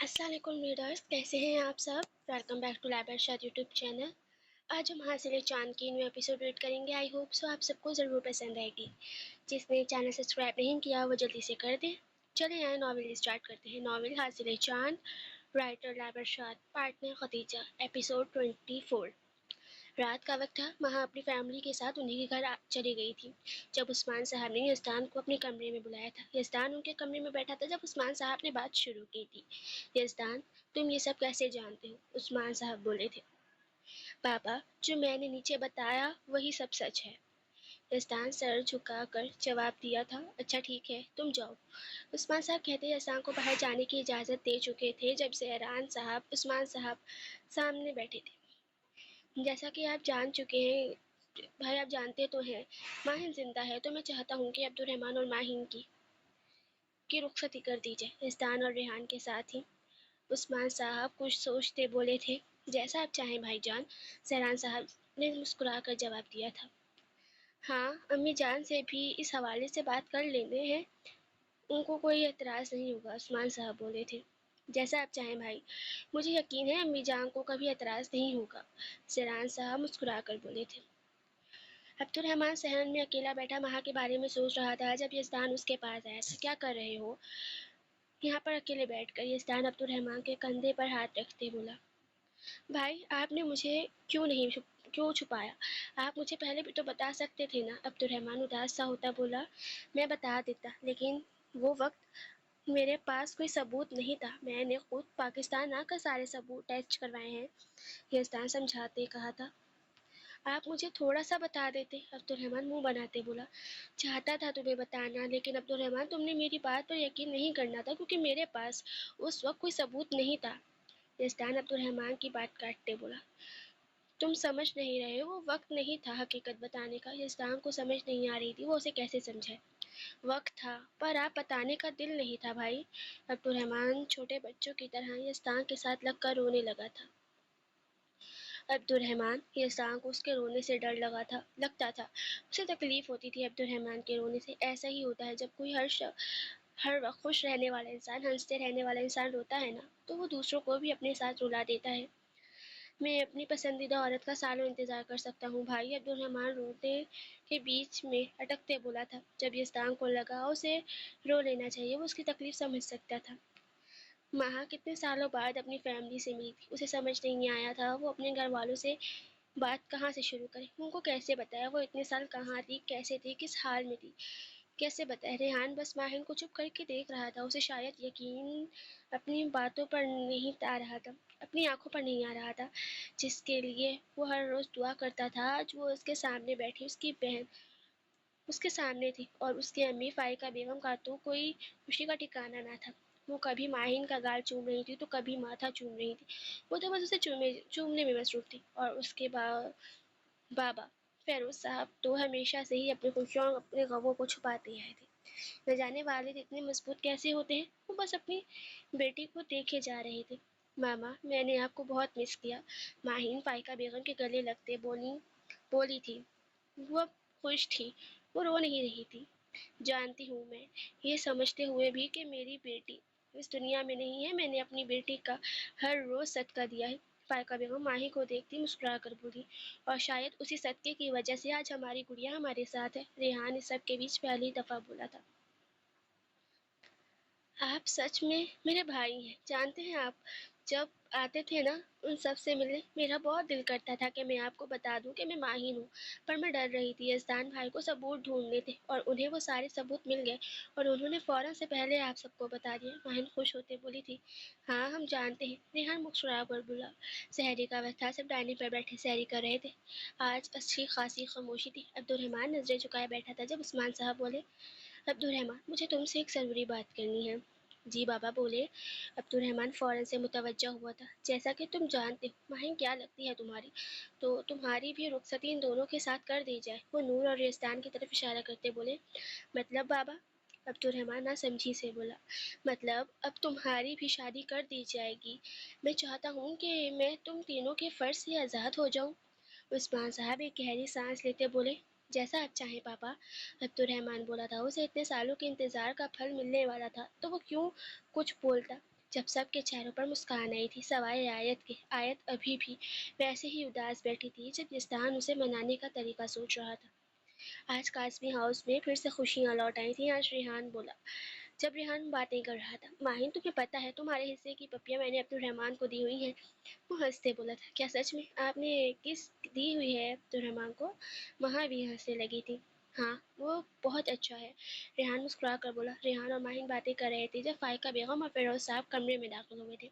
السلام علیکم ریڈرس، کیسے ہیں آپ سب؟ ویلکم بیک ٹو لائب ارشاد یوٹیوب چینل۔ آج ہم حاصل چاند کی نیو ایپیسوڈ ریڈ کریں گے۔ آئی ہوپ سو آپ سب کو ضرور پسند آئے گی۔ جس نے چینل سبسکرائب نہیں کیا وہ جلدی سے کر دیں۔ چلیں آئے ناول اسٹارٹ کرتے ہیں۔ ناول حاصل چاند، رائٹر لائب ارشاد، پارٹنر خدیجہ، ایپیسوڈ 24۔ رات کا وقت تھا۔ مہا اپنی فیملی کے ساتھ انہیں کے گھر چلی گئی تھی جب عثمان صاحب نے یزدان کو اپنے کمرے میں بلایا تھا۔ یزدان ان کے کمرے میں بیٹھا تھا جب عثمان صاحب نے بات شروع کی تھی۔ یزدان، تم یہ سب کیسے جانتے ہو؟ عثمان صاحب بولے تھے۔ پاپا، جو میں نے نیچے بتایا وہی سب سچ ہے۔ یزدان سر جھکا کر جواب دیا تھا۔ اچھا ٹھیک ہے، تم جاؤ۔ عثمان صاحب کہتے یزدان کو باہر جانے کی اجازت دے چکے تھے جب زہران صاحب عثمان صاحب سامنے بیٹھے تھے۔ جیسا کہ آپ جان چکے ہیں بھائی، آپ جانتے تو ہیں ماہن زندہ ہے، تو میں چاہتا ہوں کہ عبدالرحمن اور ماہین کی رخصتی کر دی جائے۔ یزدان اور ریحان کے ساتھ ہی عثمان صاحب کچھ سوچتے بولے تھے۔ جیسا آپ چاہیں بھائی جان، زہران صاحب نے مسکرا کر جواب دیا تھا۔ ہاں، امی جان سے بھی اس حوالے سے بات کر لینے ہیں، ان کو کوئی اعتراض نہیں ہوگا، عثمان صاحب بولے تھے۔ جیسا آپ چاہیں بھائی، مجھے یقین ہے امی جان کو کبھی اعتراض نہیں ہوگا، زہران صاحب مسکرا کر بولے تھے۔ عبدالرحمن صحن میں اکیلا بیٹھا مہا کے بارے میں سوچ رہا تھا جب یزدان اس کے پاس آیا تھا۔ کیا کر رہے ہو یہاں پر اکیلے بیٹھ کر؟ یزدان عبدالرحمن کے کندھے پر ہاتھ رکھتے بولا۔ بھائی، آپ نے مجھے کیوں چھپایا؟ آپ مجھے پہلے بھی تو بتا سکتے تھے نا، عبدالرحمن اداس سا ہوتا بولا۔ میں بتا دیتا، لیکن وہ وقت میرے پاس کوئی ثبوت نہیں تھا۔ میں نے خود پاکستان آ کر سارے ثبوت ٹیسٹ کروائے ہیں، یزدان سمجھاتے کہا تھا۔ آپ مجھے تھوڑا سا بتا دیتے، عبدالرحمن منہ بناتے بولا۔ چاہتا تھا تمہیں بتانا، لیکن عبدالرحمن تم نے میری بات پر یقین نہیں کرنا تھا کیونکہ میرے پاس اس وقت کوئی ثبوت نہیں تھا، یزدان عبدالرحمن کی بات کاٹتے بولا۔ تم سمجھ نہیں رہے، وہ وقت نہیں تھا حقیقت بتانے کا۔ یزدان کو سمجھ نہیں آ رہی تھی وہ اسے کیسے سمجھائے۔ وقت تھا پر آپ بتانے کا دل نہیں تھا بھائی۔ عبدالرحمن چھوٹے بچوں کی طرح یزدان کے ساتھ لگ کر رونے لگا تھا۔ عبدالرحمن، یزدان کو اس کے رونے سے ڈر لگتا تھا، اسے تکلیف ہوتی تھی عبدالرحمن کے رونے سے۔ ایسا ہی ہوتا ہے جب کوئی ہر وقت خوش رہنے والا انسان، ہنستے رہنے والا انسان روتا ہے نا، تو وہ دوسروں کو بھی اپنے ساتھ رلا دیتا ہے۔ میں اپنی پسندیدہ عورت کا سالوں انتظار کر سکتا ہوں بھائی، عبدالرحمن رونے کے بیچ میں اٹکتے بولا تھا۔ جب یزدان کو لگا اسے رو لینا چاہیے، وہ اس کی تکلیف سمجھ سکتا تھا۔ مہا کتنے سالوں بعد اپنی فیملی سے ملی تھی، اسے سمجھ نہیں آیا تھا وہ اپنے گھر والوں سے بات کہاں سے شروع کرے، ان کو کیسے بتایا وہ اتنے سال کہاں تھی، کیسے تھی، کس حال میں تھی، کیسے بتائے۔ ریحان بس ماہن کو چپ کر کے دیکھ رہا تھا، اسے شاید یقین اپنی باتوں پر نہیں آ رہا تھا، اپنی آنکھوں پر نہیں آ رہا تھا، جس کے لیے وہ ہر روز دعا کرتا تھا۔ آج وہ اس کے سامنے بیٹھی، اس کی بہن اس کے سامنے تھی، اور اس کی امی فائقہ بیگم کا تو کوئی خوشی کا ٹھکانہ نہ تھا۔ وہ کبھی ماہین کا گال چوم رہی تھی تو کبھی ماتھا چوم رہی تھی، وہ تو بس اسے چومنے میں مصروف تھی۔ اور اس کے بابا فیروز صاحب تو ہمیشہ سے ہی اپنی خوشیوں اور اپنے غموں کو چھپاتے آئے تھے۔ نہ جانے والد اتنے مضبوط کیسے ہوتے ہیں، وہ بس اپنی بیٹی کو دیکھے جا رہے تھے۔ ماما، میں نے آپ کو بہت مس کیا، ماہین فائقہ بیگم کے گلے لگتے بولی تھی۔ وہ اب خوش تھی، وہ رو نہیں رہی تھی۔ جانتی ہوں میں، یہ سمجھتے ہوئے بھی کہ میری بیٹی اس دنیا میں نہیں ہے، میں نے اپنی بیٹی کا ہر روز صدقہ دیا ہے۔ فائقہ بیگم ماہی کو دیکھتی مسکرا کر بولی، اور شاید اسی صدقے کی وجہ سے آج ہماری گڑیا ہمارے ساتھ ہے۔ ریحان اس سب کے بیچ پہلی دفعہ بولا تھا۔ آپ سچ میں میرے بھائی ہیں، جانتے ہیں آپ جب آتے تھے نا ان سب سے ملنے، میرا بہت دل کرتا تھا کہ میں آپ کو بتا دوں کہ میں ماہین ہوں، پر میں ڈر رہی تھی۔ یزدان بھائی کو ثبوت ڈھونڈنے تھے اور انہیں وہ سارے ثبوت مل گئے اور انہوں نے فوراً سے پہلے آپ سب کو بتا دیا۔ ماہین خوش ہوتے بولی تھی۔ ہاں ہم جانتے ہیں، ریحان مسکرا کر بولا۔ سحری کا وقت تھا، سب ڈائننگ پر بیٹھے سحری کر رہے تھے۔ آج اچھی خاصی خاموشی تھی۔ عبدالرحمن نظریں جھکائے بیٹھا تھا جب عثمان صاحب بولے، عبدالرحمن، مجھے تم سے ایک ضروری بات کرنی ہے۔ جی بابا بولے۔ عبدالرحمن فوراً سے متوجہ ہوا تھا۔ جیسا کہ تم جانتے ہو ماہین کیا لگتی ہے تمہاری، تو تمہاری بھی رخصتی ان دونوں کے ساتھ کر دی جائے۔ وہ نور اور یزدان کی طرف اشارہ کرتے بولے۔ مطلب بابا؟ عبدالرحمن نہ سمجھی سے بولا۔ مطلب اب تمہاری بھی شادی کر دی جائے گی۔ میں چاہتا ہوں کہ میں تم تینوں کے فرض سے آزاد ہو جاؤں۔ عثمان صاحب ایک گہری سانس لیتے بولے، جیسا آپ چاہیں پاپا۔ عبدالرحمن بولا تھا، اسے اتنے سالوں کے انتظار کا پھل ملنے والا تھا تو وہ کیوں کچھ بولتا۔ جب سب کے چہروں پر مسکان آئی تھی سوائے آیت کے۔ آیت ابھی بھی ویسے ہی اداس بیٹھی تھی جب یزدان اسے منانے کا طریقہ سوچ رہا تھا۔ آج قاسمی ہاؤس میں پھر سے خوشیاں لوٹ آئی تھیں۔ آج ریحان بولا جب ریحان باتیں کر رہا تھا، ماہین تمہیں پتہ ہے تمہارے حصے کی پپیاں میں نے عبد الرحمن کو دی ہوئی ہیں؟ وہ ہنستے بولا تھا، کیا سچ میں؟ آپ نے کس دی ہوئی ہے عبد الرحمن کو؟ وہاں بھی ہنسنے لگی تھی۔ ہاں وہ بہت اچھا ہے، ریحان مسکرا کر بولا۔ ریحان اور ماہین باتیں کر رہے تھے جب فائقہ بیگم اور فیروز صاحب کمرے میں داخل ہوئے تھے۔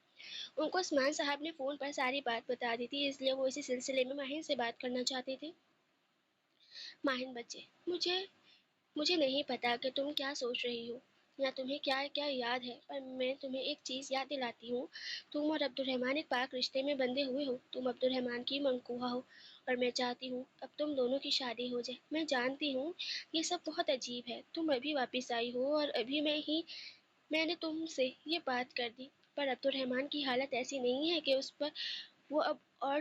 ان کو عثمان صاحب نے فون پر ساری بات بتا دی تھی، اس لیے وہ اسی سلسلے میں ماہین سے بات کرنا چاہتے تھے۔ ماہین بچے، مجھے نہیں پتا کہ تم کیا سوچ رہی ہو یا تمہیں کیا کیا یاد ہے، پر میں تمہیں ایک چیز یاد دلاتی ہوں، تم اور عبد الرحمن ایک پاک رشتے میں بندھے ہوئے ہو۔ تم عبد الرحمن کی منکوحہ ہو اور میں چاہتی ہوں اب تم دونوں کی شادی ہو جائے۔ میں جانتی ہوں یہ سب بہت عجیب ہے، تم ابھی واپس آئی ہو اور ابھی میں نے تم سے یہ بات کر دی، پر عبد الرحمن کی حالت ایسی نہیں ہے کہ اس پر وہ اب اور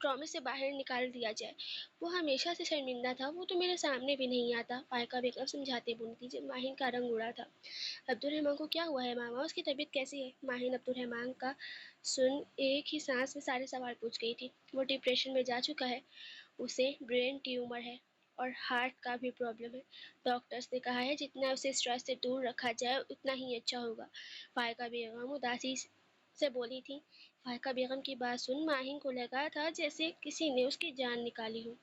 ٹرامے سے باہر نکال دیا جائے۔ وہ ہمیشہ سے شرمندہ تھا، وہ تو میرے سامنے بھی نہیں آتا، فائقہ بیگم سمجھاتے بولتی جب ماہین کا رنگ اڑا تھا۔ عبد الرحمن کو کیا ہوا ہے ماما؟ اس کی طبیعت کیسی ہے؟ ماہین عبد الرحمن کا سن ایک ہی سانس میں سارے سوال پوچھ گئی تھی۔ وہ ڈپریشن میں جا چکا ہے، اسے برین ٹیومر ہے اور ہارٹ کا بھی پرابلم ہے۔ ڈاکٹرز نے کہا ہے جتنا اسے اسٹریس سے دور رکھا جائے اتنا ہی اچھا ہوگا۔ فائقہ بیگم اداسی سے بولی تھی۔ فائقہ بیگم کی بات سن ماہین کو لگا تھا جیسے کسی نے اس کی جان نکالی ہو۔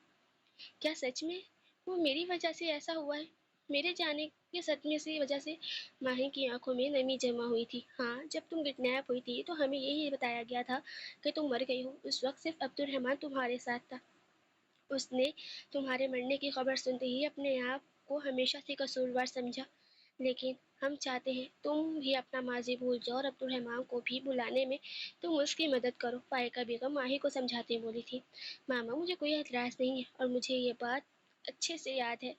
کیا سچ میں وہ میری وجہ سے ایسا ہوا ہے؟ میرے جانے کے صدمے کی وجہ سے؟ ماہین کی آنکھوں میں نمی جمع ہوئی تھی۔ ہاں، جب تم کڈنیپ ہوئی تھی تو ہمیں یہی بتایا گیا تھا کہ تم مر گئی ہو۔ اس وقت صرف عبد الرحمن تمہارے ساتھ تھا۔ اس نے تمہارے مرنے کی خبر سنتے ہی اپنے آپ کو ہمیشہ سے قصوروار سمجھا، لیکن ہم چاہتے ہیں تم بھی اپنا ماضی بھول جاؤ اور عبد الرحمن کو بھی بلانے میں تم اس کی مدد کرو۔ فائقہ بیگم ماہی کو سمجھاتے بولی تھی، ماما مجھے کوئی اعتراض نہیں ہے اور مجھے یہ بات اچھے سے یاد ہے،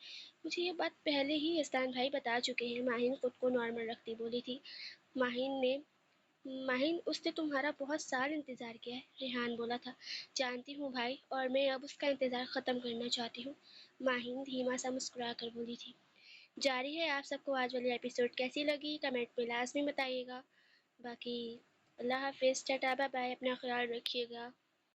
مجھے یہ بات پہلے ہی یزدان بھائی بتا چکے ہیں۔ ماہین خود کو نارمل رکھتی بولی تھی، ماہین اس نے تمہارا بہت سال انتظار کیا ہے، ریحان بولا تھا۔ جانتی ہوں بھائی، اور میں اب اس کا انتظار ختم کرنا چاہتی ہوں، ماہین دھیما سا مسکرا کر بولی تھی۔ جاری ہے، آپ سب کو آج والی ایپیسوڈ کیسی لگی کمنٹ میں لازمی بتائیے گا۔ باقی اللہ حافظ، ٹاٹا، بائے بائے، اپنا خیال رکھیے گا۔